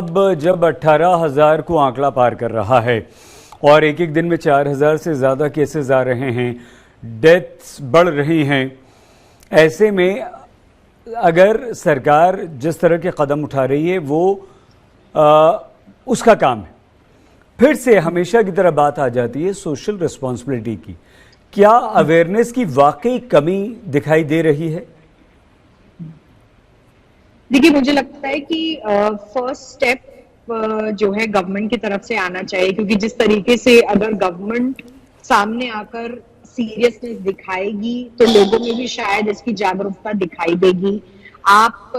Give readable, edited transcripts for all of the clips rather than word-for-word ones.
अब जब 18,000 को आंकड़ा पार कर रहा है और एक एक दिन में 4,000 से ज़्यादा केसेस आ रहे हैं, डेथ्स बढ़ रही हैं, ऐसे में अगर सरकार जिस तरह के कदम उठा रही है वो उसका काम है, फिर से हमेशा की तरह बात आ जाती है सोशल रिस्पॉन्सिबिलिटी की। क्या अवेयरनेस की वाकई कमी दिखाई दे रही है? देखिए, मुझे लगता है कि फर्स्ट स्टेप जो है गवर्नमेंट की तरफ से आना चाहिए, क्योंकि जिस तरीके से अगर गवर्नमेंट सामने आकर सीरियसनेस दिखाएगी तो लोगों में भी शायद इसकी जागरूकता दिखाई देगी। आप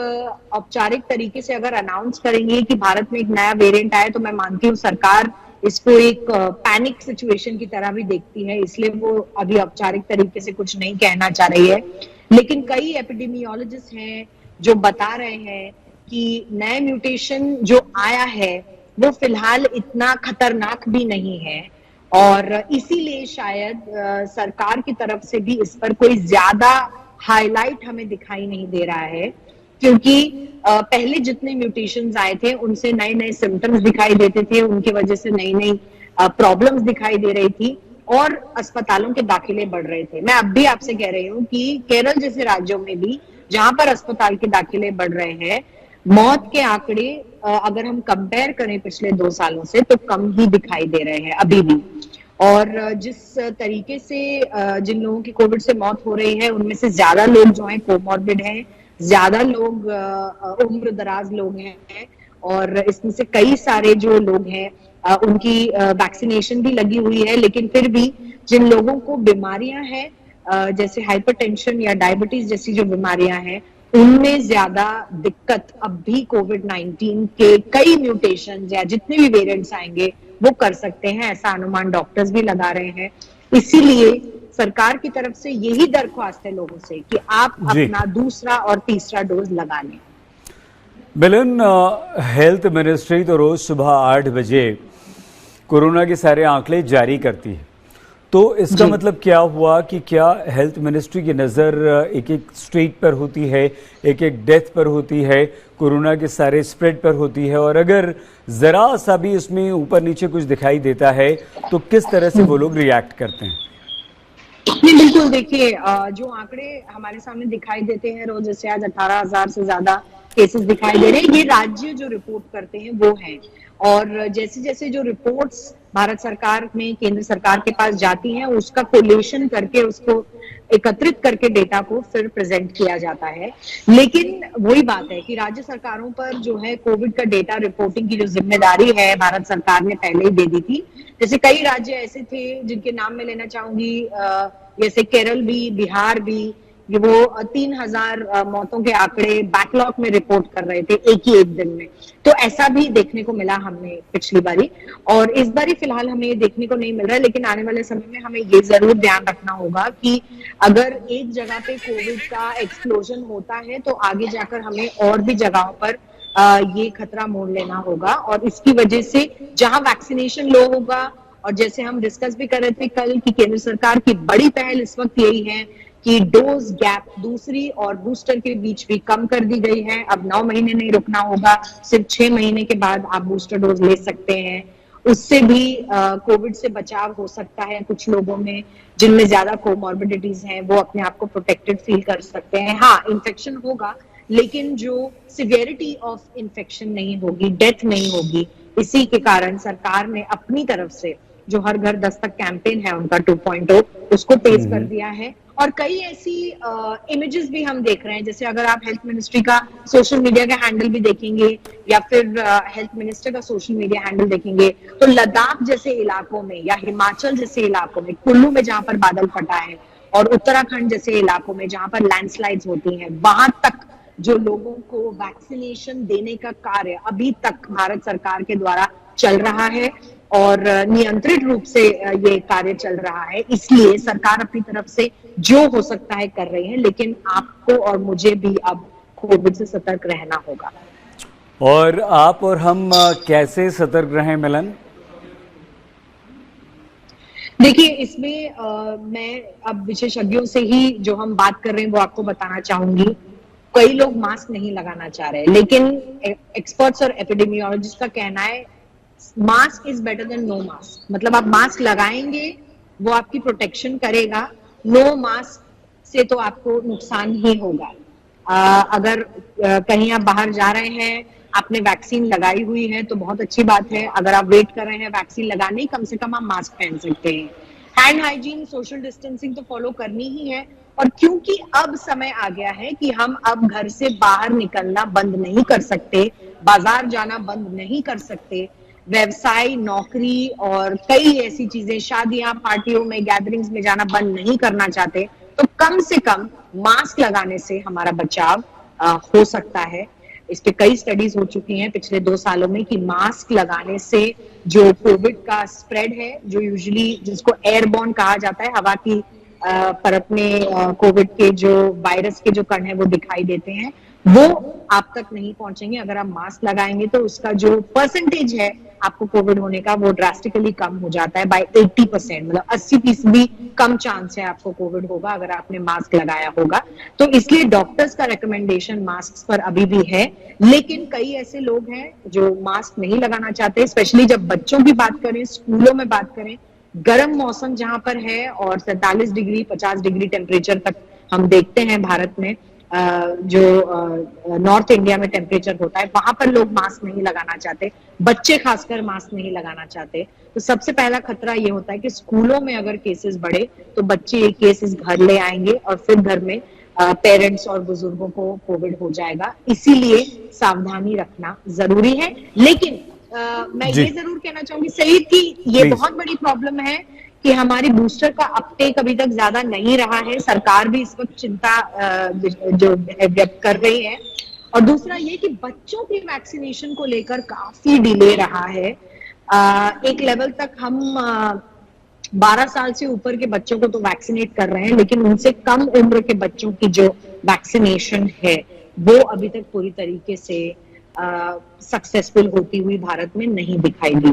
औपचारिक तरीके से अगर अनाउंस करेंगे कि भारत में एक नया वेरिएंट आया, तो मैं मानती हूँ सरकार इसको एक पैनिक सिचुएशन की तरह भी देखती है, इसलिए वो अभी औपचारिक तरीके से कुछ नहीं कहना चाह रही है। लेकिन कई एपिडेमियोलॉजिस्ट हैं जो बता रहे हैं कि नया म्यूटेशन जो आया है वो फिलहाल इतना खतरनाक भी नहीं है, और इसीलिए शायद सरकार की तरफ से भी इस पर कोई ज्यादा हाईलाइट हमें दिखाई नहीं दे रहा है, क्योंकि पहले जितने म्यूटेशंस आए थे उनसे नए नए सिम्टम्स दिखाई देते थे, उनकी वजह से नई नई प्रॉब्लम्स दिखाई दे रही थी और अस्पतालों के दाखिले बढ़ रहे थे। मैं अब भी आपसे कह रही हूँ कि केरल जैसे राज्यों में भी जहां पर अस्पताल के दाखिले बढ़ रहे हैं, मौत के आंकड़े अगर हम कंपेयर करें पिछले 2 सालों से तो कम ही दिखाई दे रहे हैं अभी भी। और जिस तरीके से जिन लोगों की कोविड से मौत हो रही है उनमें से ज्यादा लोग जो हैं कोमॉर्बिड हैं, ज्यादा लोग उम्र दराज लोग हैं, और इसमें से कई सारे जो लोग हैं उनकी वैक्सीनेशन भी लगी हुई है, लेकिन फिर भी जिन लोगों को बीमारियां हैं जैसे हाइपरटेंशन या डायबिटीज जैसी जो बीमारियां हैं, उनमें ज्यादा दिक्कत अब भी कोविड-19 के कई म्यूटेशन या जितने भी वेरिएंट्स आएंगे वो कर सकते हैं, ऐसा अनुमान डॉक्टर्स भी लगा रहे हैं। इसीलिए सरकार की तरफ से यही दरख्वास्त है लोगों से कि आप अपना दूसरा और तीसरा डोज लगा लें। मिलन, हेल्थ मिनिस्ट्री तो रोज सुबह 8 बजे कोरोना के सारे आंकड़े जारी करती है, तो इसका मतलब क्या हुआ कि क्या हेल्थ मिनिस्ट्री की नज़र एक एक स्ट्रीट पर होती है, एक एक डेथ पर होती है, कोरोना के सारे स्प्रेड पर होती है, और अगर ज़रा सा भी उसमें ऊपर नीचे कुछ दिखाई देता है तो किस तरह से वो लोग रिएक्ट करते हैं? नहीं, बिल्कुल। देखिए, जो आंकड़े हमारे सामने दिखाई देते हैं रोज, जैसे आज 18,000 से ज्यादा केसेस दिखाई दे रहे हैं, ये राज्य जो रिपोर्ट करते हैं वो हैं, और जैसे जैसे जो रिपोर्ट्स भारत सरकार में केंद्र सरकार के पास जाती हैं उसका कोलेशन करके उसको एकत्रित करके डेटा को फिर प्रेजेंट किया जाता है। लेकिन वही बात है कि राज्य सरकारों पर जो है कोविड का डेटा रिपोर्टिंग की जो जिम्मेदारी है भारत सरकार ने पहले ही दे दी थी। जैसे कई राज्य ऐसे थे जिनके नाम मैं लेना चाहूंगी, जैसे केरल भी, बिहार भी, वो 3,000 मौतों के आंकड़े बैकलॉग में रिपोर्ट कर रहे थे एक ही एक दिन में। तो ऐसा भी देखने को मिला हमें पिछली बारी, और इस बारी फिलहाल हमें ये देखने को नहीं मिल रहा है। लेकिन आने वाले समय में हमें ये जरूर ध्यान रखना होगा कि अगर एक जगह पे कोविड का एक्सप्लोजन होता है तो आगे जाकर हमें और भी जगहों पर ये खतरा मोड़ लेना होगा, और इसकी वजह से जहां वैक्सीनेशन लो होगा, और जैसे हम डिस्कस भी कर रहे थे कल कि केंद्र सरकार की बड़ी पहल इस वक्त यही है कि डोज गैप दूसरी और बूस्टर के बीच भी कम कर दी गई है। अब 9 महीने नहीं रुकना होगा, सिर्फ 6 महीने के बाद आप बूस्टर डोज ले सकते हैं। उससे भी कोविड से बचाव हो सकता है। कुछ लोगों में जिनमें ज्यादा कोमॉर्बिडिटीज हैं वो अपने आप को प्रोटेक्टेड फील कर सकते हैं। हाँ, इन्फेक्शन होगा लेकिन जो सिवियरिटी ऑफ इन्फेक्शन नहीं होगी, डेथ नहीं होगी। इसी के कारण सरकार ने अपनी तरफ से जो हर घर दस्तक कैंपेन है उनका 2.0 उसको तेज कर दिया है, और कई ऐसी इमेजेस भी हम देख रहे हैं। जैसे अगर आप हेल्थ मिनिस्ट्री का सोशल मीडिया का हैंडल भी देखेंगे या फिर हेल्थ मिनिस्टर का सोशल मीडिया हैंडल देखेंगे तो लद्दाख जैसे इलाकों में या हिमाचल जैसे इलाकों में, कुल्लू में जहां पर बादल फटा है, और उत्तराखंड जैसे इलाकों में जहां पर लैंडस्लाइड्स होती हैं, वहां तक जो लोगों को वैक्सीनेशन देने का कार्य अभी तक भारत सरकार के द्वारा चल रहा है और नियंत्रित रूप से ये कार्य चल रहा है। इसलिए सरकार अपनी तरफ से जो हो सकता है कर रही है, लेकिन आपको और मुझे भी अब कोविड से सतर्क रहना होगा। और आप और हम कैसे सतर्क रहें मिलन? देखिए, इसमें मैं अब विशेषज्ञों से ही जो हम बात कर रहे हैं वो आपको बताना चाहूंगी। कई लोग मास्क नहीं लगाना चाह रहे हैं, लेकिन एक्सपर्ट्स और एपिडेमियोलॉजिस्ट का कहना है mask is better than no mask. मतलब आप मास्क लगाएंगे, वो आपकी प्रोटेक्शन करेगा, नो मास्क से तो आपको नुकसान ही होगा। अगर कहीं आप बाहर जा रहे हैं, आपने वैक्सीन लगाई हुई है तो बहुत अच्छी बात है। अगर आप वेट कर रहे हैं वैक्सीन लगाने, कम से कम आप मास्क पहन सकते हैं। हैंड हाइजीन, सोशल डिस्टेंसिंग तो फॉलो करनी ही है। और क्योंकि अब समय आ गया है कि हम अब घर से बाहर निकलना बंद नहीं कर सकते, बाजार जाना बंद नहीं कर सकते, व्यवसाय, नौकरी और कई ऐसी चीजें, शादियां, पार्टियों में, गैदरिंग्स में जाना बंद नहीं करना चाहते, तो कम से कम मास्क लगाने से हमारा बचाव हो सकता है। इस पे कई स्टडीज हो चुकी हैं पिछले 2 सालों में कि मास्क लगाने से जो कोविड का स्प्रेड है, जो यूजुअली जिसको एयरबॉर्न कहा जाता है, हवा की परत में कोविड के जो वायरस के जो कण है वो दिखाई देते हैं, वो आप तक नहीं पहुंचेंगे। अगर आप मास्क लगाएंगे तो उसका जो परसेंटेज है आपको कोविड होने का वो ड्रास्टिकली कम हो जाता है बाय 80%। मतलब 80% कम चांस है आपको कोविड होगा अगर आपने मास्क लगाया होगा। तो इसलिए डॉक्टर्स का रिकमेंडेशन मास्क पर अभी भी है, लेकिन कई ऐसे लोग हैं जो मास्क नहीं लगाना चाहते। स्पेशली जब बच्चों की बात करें, स्कूलों में बात करें, गर्म मौसम जहां पर है और 47 डिग्री 50 डिग्री टेम्परेचर तक हम देखते हैं भारत में, जो नॉर्थ इंडिया में टेम्परेचर होता है, वहां पर लोग मास्क नहीं लगाना चाहते, बच्चे खासकर मास्क नहीं लगाना चाहते। तो सबसे पहला खतरा ये होता है कि स्कूलों में अगर केसेस बढ़े तो बच्चे ये केसेस घर ले आएंगे और फिर घर में पेरेंट्स और बुजुर्गों को कोविड हो जाएगा। इसीलिए सावधानी रखना जरूरी है। लेकिन मैं ये जरूर कहना चाहूंगी सईद कि ये बहुत बड़ी प्रॉब्लम है कि हमारी बूस्टर का अपटेक अभी तक ज्यादा नहीं रहा है। सरकार भी इस वक्त चिंता जो व्यक्त कर रही है। और दूसरा ये कि बच्चों की वैक्सीनेशन को लेकर काफी डिले रहा है। एक लेवल तक हम 12 साल से ऊपर के बच्चों को तो वैक्सीनेट कर रहे हैं, लेकिन उनसे कम उम्र के बच्चों की जो वैक्सीनेशन है वो अभी तक पूरी तरीके से सक्सेसफुल होती हुई भारत में नहीं दिखाई दी।